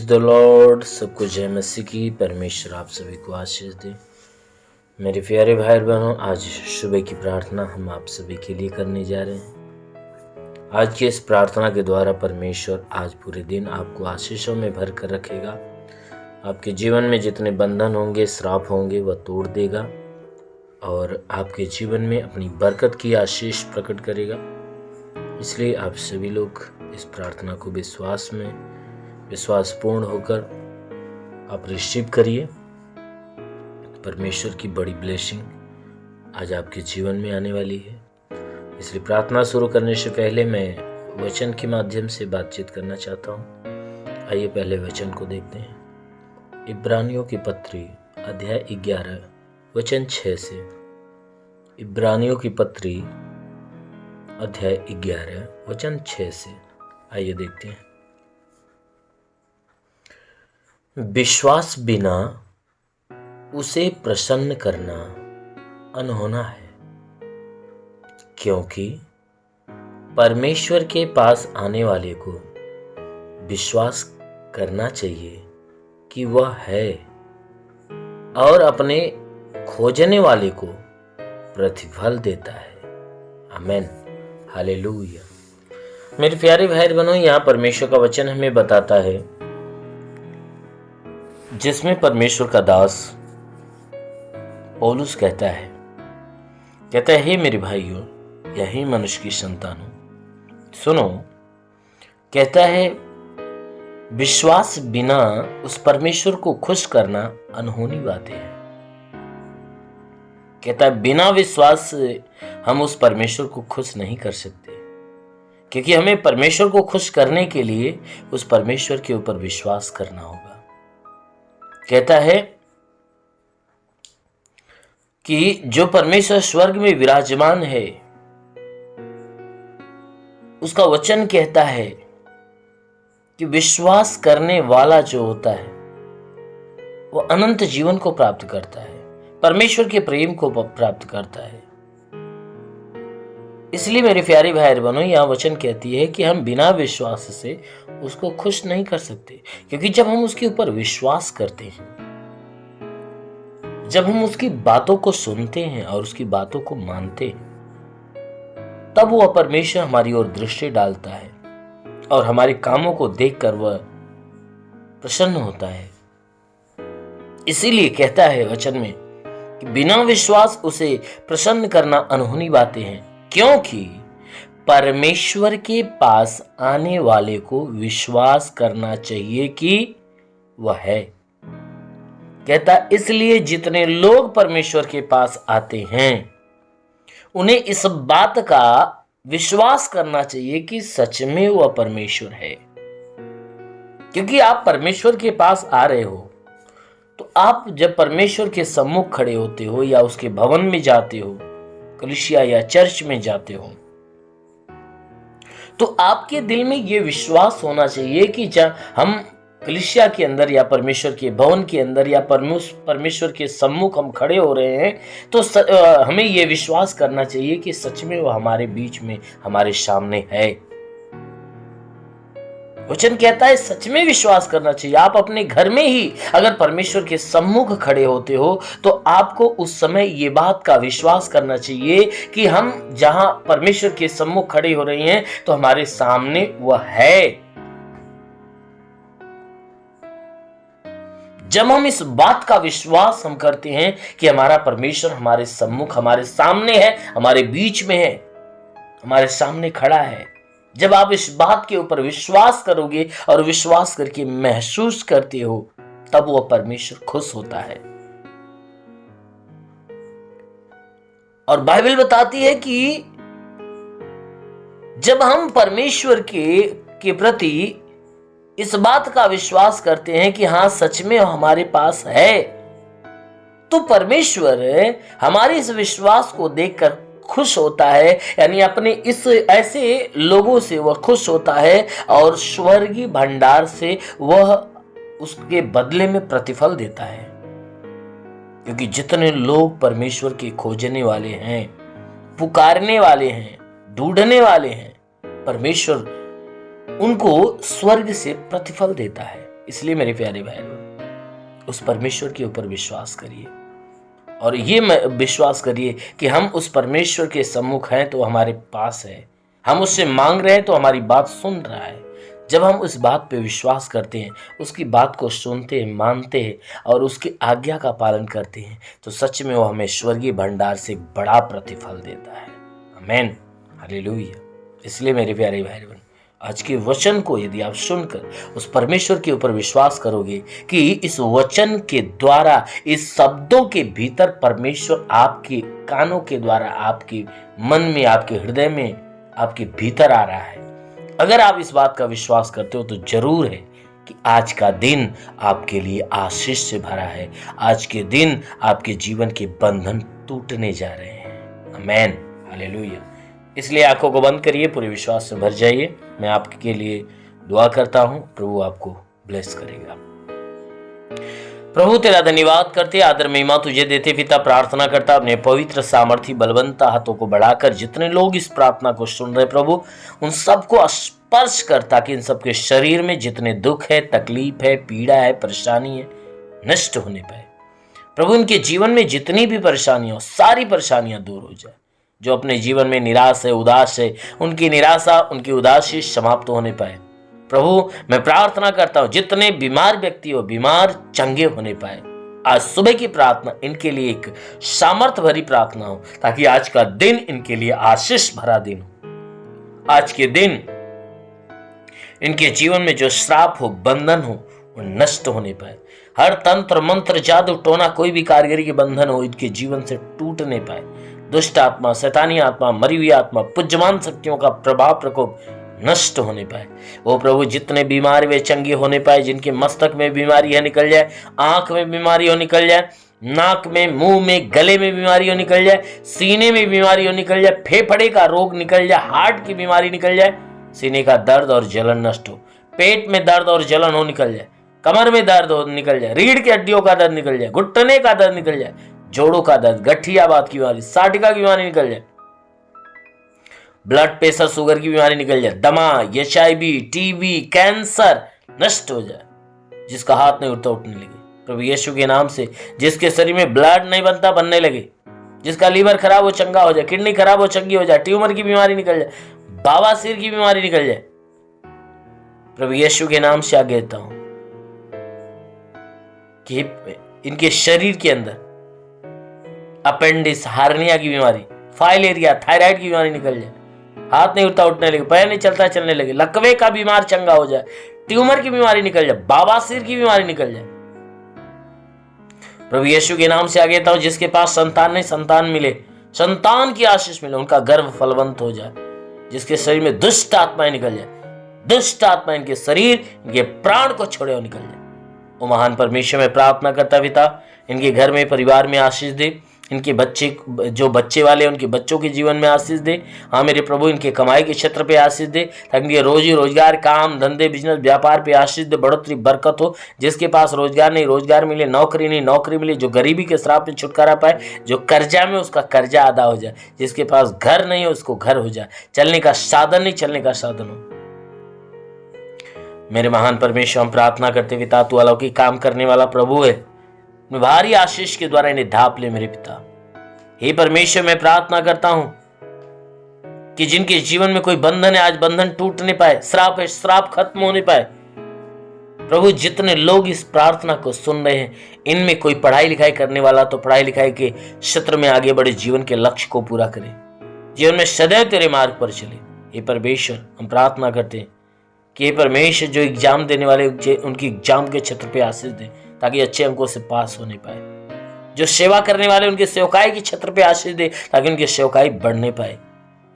Praise the Lord. सबको जय मसीह की। परमेश्वर आप सभी को आशीष दे। मेरे प्यारे भाई बहनों, आज सुबह की प्रार्थना हम आप सभी के लिए करने जा रहे हैं। आज की इस प्रार्थना के द्वारा परमेश्वर आज पूरे दिन आपको आशीषों में भर कर रखेगा। आपके जीवन में जितने बंधन होंगे, श्राप होंगे, वह तोड़ देगा और आपके जीवन में अपनी बरकत की आशीष प्रकट करेगा। इसलिए आप सभी लोग इस प्रार्थना को विश्वासपूर्ण होकर आप रिसीव करिए। परमेश्वर की बड़ी ब्लेसिंग आज आपके जीवन में आने वाली है। इसलिए प्रार्थना शुरू करने से पहले मैं वचन के माध्यम से बातचीत करना चाहता हूँ। आइए पहले वचन को देखते हैं। इब्रानियों की पत्री अध्याय 11 वचन 6 से। इब्रानियों की पत्री अध्याय 11 वचन 6 से आइए देखते हैं। विश्वास बिना उसे प्रसन्न करना अनहोना है, क्योंकि परमेश्वर के पास आने वाले को विश्वास करना चाहिए कि वह है और अपने खोजने वाले को प्रतिफल देता है। आमीन, हालेलुया। मेरे प्यारे भाई बहनों, यहाँ परमेश्वर का वचन हमें बताता है, जिसमें परमेश्वर का दास पौलुस कहता है, हे मेरे भाइयों, यही मनुष्य की संतानों, सुनो। कहता है विश्वास बिना उस परमेश्वर को खुश करना अनहोनी बातें हैं। कहता है बिना विश्वास हम उस परमेश्वर को खुश नहीं कर सकते, क्योंकि हमें परमेश्वर को खुश करने के लिए उस परमेश्वर के ऊपर विश्वास करना होगा। कहता है कि जो परमेश्वर स्वर्ग में विराजमान है, उसका वचन कहता है कि विश्वास करने वाला जो होता है वो अनंत जीवन को प्राप्त करता है, परमेश्वर के प्रेम को प्राप्त करता है। इसलिए मेरे प्यारे भाई बहनों, यह वचन कहती है कि हम बिना विश्वास से उसको खुश नहीं कर सकते, क्योंकि जब हम उसके ऊपर विश्वास करते हैं, जब हम उसकी बातों को सुनते हैं और उसकी बातों को मानते हैं, तब वह परमेश्वर हमारी ओर दृष्टि डालता है और हमारे कामों को देखकर वह प्रसन्न होता है। इसीलिए कहता है वचन में कि बिना विश्वास उसे प्रसन्न करना अनहोनी बातें हैं, क्योंकि परमेश्वर के पास आने वाले को विश्वास करना चाहिए कि वह है। कहता इसलिए जितने लोग परमेश्वर के पास आते हैं उन्हें इस बात का विश्वास करना चाहिए कि सच में वह परमेश्वर है। क्योंकि आप परमेश्वर के पास आ रहे हो, तो आप जब परमेश्वर के सम्मुख खड़े होते हो या उसके भवन में जाते हो, कलीसिया या चर्च में जाते हो, तो आपके दिल में यह विश्वास होना चाहिए कि जब हम कलीसिया के अंदर या परमेश्वर के भवन के अंदर या परमेश्वर के सम्मुख हम खड़े हो रहे हैं, तो हमें यह विश्वास करना चाहिए कि सच में वो हमारे बीच में, हमारे सामने है। वचन कहता है सच में विश्वास करना चाहिए। आप अपने घर में ही अगर परमेश्वर के सम्मुख खड़े होते हो, तो आपको उस समय ये बात का विश्वास करना चाहिए कि हम जहां परमेश्वर के सम्मुख खड़े हो रहे हैं, तो हमारे सामने वह है। जब हम इस बात का विश्वास हम करते हैं कि हमारा परमेश्वर हमारे सम्मुख, हमारे सामने है, हमारे बीच में है, हमारे सामने खड़ा है, जब आप इस बात के ऊपर विश्वास करोगे और विश्वास करके महसूस करते हो, तब वह परमेश्वर खुश होता है। और बाइबल बताती है कि जब हम परमेश्वर के प्रति इस बात का विश्वास करते हैं कि हाँ सच में हमारे पास है, तो परमेश्वर हमारे इस विश्वास को देखकर खुश होता है। यानी अपने इस ऐसे लोगों से वह खुश होता है और स्वर्गीय भंडार से वह उसके बदले में प्रतिफल देता है। क्योंकि जितने लोग परमेश्वर के खोजने वाले हैं, पुकारने वाले हैं, ढूंढने वाले हैं, परमेश्वर उनको स्वर्ग से प्रतिफल देता है। इसलिए मेरे प्यारे भाई बहन, उस परमेश्वर के ऊपर विश्वास करिए और ये विश्वास करिए कि हम उस परमेश्वर के सम्मुख हैं तो हमारे पास है, हम उससे मांग रहे हैं तो हमारी बात सुन रहा है। जब हम उस बात पे विश्वास करते हैं, उसकी बात को सुनते हैं, मानते हैं और उसकी आज्ञा का पालन करते हैं तो सच में वो हमें स्वर्गीय भंडार से एक बड़ा प्रतिफल देता है। आमीन, हालेलुया। इसलिए मेरे प्यारे भाई बहन, आज के वचन को यदि आप सुनकर उस परमेश्वर के ऊपर विश्वास करोगे कि इस वचन के द्वारा, इस शब्दों के भीतर परमेश्वर आपके कानों के द्वारा आपके मन में, आपके हृदय में, आपके भीतर आ रहा है, अगर आप इस बात का विश्वास करते हो तो जरूर है कि आज का दिन आपके लिए आशीष से भरा है। आज के दिन आपके जीवन के बंधन टूटने जा रहे हैं। आमीन, हालेलुया। इसलिए आंखों को बंद करिए, पूरे विश्वास से भर जाइए। मैं आपके लिए दुआ करता हूं, प्रभु आपको ब्लेस करेगा। प्रभु तेरा धन्यवाद करते, आदर महिमा तुझे देते पिता। प्रार्थना करता अपने पवित्र सामर्थी बलवंता हाथों को बढ़ाकर जितने लोग इस प्रार्थना को सुन रहे प्रभु, उन सबको स्पर्श कर, ताकि इन सबके शरीर में जितने दुख है, तकलीफ है, पीड़ा है, परेशानी है, नष्ट होने पाए प्रभु। इनके जीवन में जितनी भी परेशानियां, सारी परेशानियां दूर हो जाए। जो अपने जीवन में निराश है, उदास है, उनकी निराशा, उनकी उदासी समाप्त होने पाए प्रभु। मैं प्रार्थना करता हूं जितने बीमार व्यक्ति हो, बीमार चंगे होने पाए। आज सुबह की प्रार्थना इनके लिए एक सामर्थ भरी प्रार्थना हो, ताकि आज का दिन इनके लिए आशीष भरा दिन हो। आज के दिन इनके जीवन में जो श्राप हो, बंधन हो, वो नष्ट होने पाए। हर तंत्र मंत्र, जादू टोना, कोई भी कारीगरी के बंधन हो, इनके जीवन से टूटने पाए। दुष्ट आत्मा, शैतानी आत्मा, मरी हुई आत्मा, पुज्यमान शक्तियों का प्रभाव प्रकोप नष्ट होने पाए। वो प्रभु जितने बीमार वे चंगे होने पाए। जिनके मस्तक में बीमारी है निकल जाए, आंख में बीमारी हो निकल जाए, नाक में, मुंह में, गले में बीमारी हो निकल जाए, सीने में बीमारी हो निकल जाए, फेफड़े का रोग निकल जाए, हार्ट की बीमारी निकल जाए, सीने का दर्द और जलन नष्ट हो, पेट में दर्द और जलन हो निकल जाए, कमर में दर्द हो निकल जाए, रीढ़ की हड्डियों का दर्द निकल जाए, घुटने का दर्द निकल जाए, जोड़ों का दर्द, गठियाबाद की बीमारी, साटिका की बीमारी निकल जाए, ब्लड प्रेशर, शुगर की बीमारी निकल जाए, दमा, HIV, टीबी, कैंसर नष्ट हो जाए। जिसका हाथ नहीं उठता उठने लगे प्रभु यीशु के नाम से। जिसके शरीर में ब्लड नहीं बनता बनने लगे, जिसका लीवर खराब हो चंगा हो जाए, किडनी खराब हो चंगी हो जाए, ट्यूमर की बीमारी निकल जाए, बवासीर की बीमारी निकल जाए। प्रभु यीशु के नाम से आगे देता हूं कि इनके शरीर के अंदर अपेंडिक्स, हार्निया की बीमारी, फाइलेरिया, थायराइड की बीमारी निकल जाए। हाथ नहीं उठता उठने लगे, पैर नहीं चलता चलने लगे, लकवे का बीमार चंगा हो जाए, ट्यूमर की बीमारी निकल जाए, बवासीर की बीमारी निकल जाए। प्रभु यीशु के नाम से आगे था, जिसके पास संतान नहीं, संतान मिले, संतान की आशीष मिले, उनका गर्भ फलवंत हो जाए। जिसके शरीर में दुष्ट आत्माएं निकल जाए, दुष्ट आत्मा इनके शरीर, इनके प्राण को छोड़े और निकल जाए। वो महान परमेश्वर में प्रार्थना करता पिता, इनके घर में, परिवार में आशीष दे। इनके बच्चे, जो बच्चे वाले उनके बच्चों के जीवन में आशीष दे। हाँ मेरे प्रभु, इनके कमाई के क्षेत्र पे आशीष दे, ताकि इनके रोजी रोजगार, काम धंधे, बिजनेस, व्यापार पे आशीष दे, बढ़ोतरी बरकत हो। जिसके पास रोजगार नहीं, रोजगार मिले, नौकरी नहीं, नौकरी मिले, जो गरीबी के श्राप में छुटकारा पाए, जो कर्जा में उसका कर्जा अदा हो जाए, जिसके पास घर नहीं हो उसको घर हो जाए, चलने का साधन नहीं चलने का साधन हो। मेरे महान परमेश्वर, हम प्रार्थना करते पिता, तू अलौकिक काम करने वाला प्रभु है। भारी आशीष के द्वारा इन्हें ढाप ले मेरे पिता। हे परमेश्वर, मैं प्रार्थना करता हूं कि जिनके जीवन में कोई बंधन है, आज बंधन टूटने पाए, श्राप है, श्राप खत्म होने पाए। प्रभु जितने लोग इस प्रार्थना को सुन रहे हैं, इनमें कोई पढ़ाई लिखाई करने वाला तो पढ़ाई लिखाई के क्षेत्र में आगे बढ़े, जीवन के लक्ष्य को पूरा करे, जीवन में सदैव तेरे मार्ग पर चले। हे परमेश्वर, हम प्रार्थना करते हैं कि हे परमेश्वर, जो एग्जाम देने वाले उनकी एग्जाम के क्षेत्र पे आशीष दे, ताकि अच्छे अंकों से पास होने पाए। जो सेवा करने वाले उनके सेवकाई के क्षेत्र पे आशीष दे, ताकि उनकी सेवकाई बढ़ने पाए।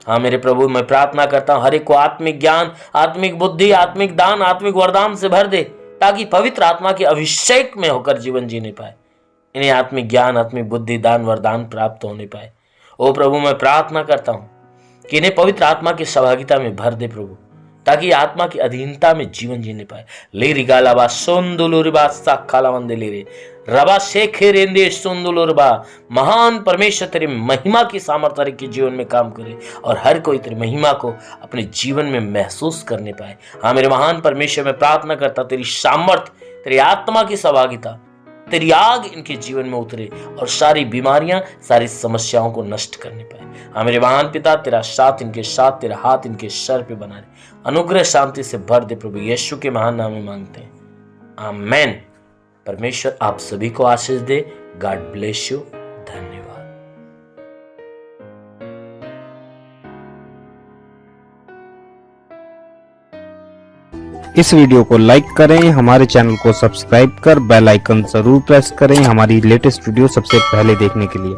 हाँ मेरे प्रभु, मैं प्रार्थना करता हूँ हर एक को आत्मिक ज्ञान, आत्मिक बुद्धि, आत्मिक दान, आत्मिक वरदान से भर दे, ताकि पवित्र आत्मा के अभिषेक में होकर जीवन जीने पाए। इन्हें आत्मिक ज्ञान, आत्मिक बुद्धि, दान, वरदान प्राप्त होने पाए। ओ प्रभु, मैं प्रार्थना करता हूँ कि इन्हें पवित्र आत्मा की सहभागिता में भर दे प्रभु, ताकि आत्मा की अधीनता में जीवन जीने पाए। ले रिगालाबा सोंदुलुरबा साखालावंदे ले रे रबा शेखे रेंदे सोंदुलुरबा। महान परमेश्वर तेरे महिमा की सामर्थ्य के जीवन में काम करे और हर कोई तेरी महिमा को अपने जीवन में महसूस करने पाए। हाँ मेरे महान परमेश्वर, मैं प्रार्थना करता तेरी सामर्थ्य, तेरी आत्मा की सहभागिता, तेरी आग इनके जीवन में उतरे और सारी बीमारियां, सारी समस्याओं को नष्ट करने पाए। हाँ मेरे महान पिता, तेरा साथ इनके साथ, तेरा हाथ इनके सर पे बना रहे, अनुग्रह शांति से भर दे प्रभु यीशु के महान नाम में मांगते हैं, आमेन। परमेश्वर आप सभी को आशीष दे। God bless you. धन्यवाद। इस वीडियो को लाइक करें, हमारे चैनल को सब्सक्राइब कर बेल आइकन जरूर प्रेस करें हमारी लेटेस्ट वीडियो सबसे पहले देखने के लिए।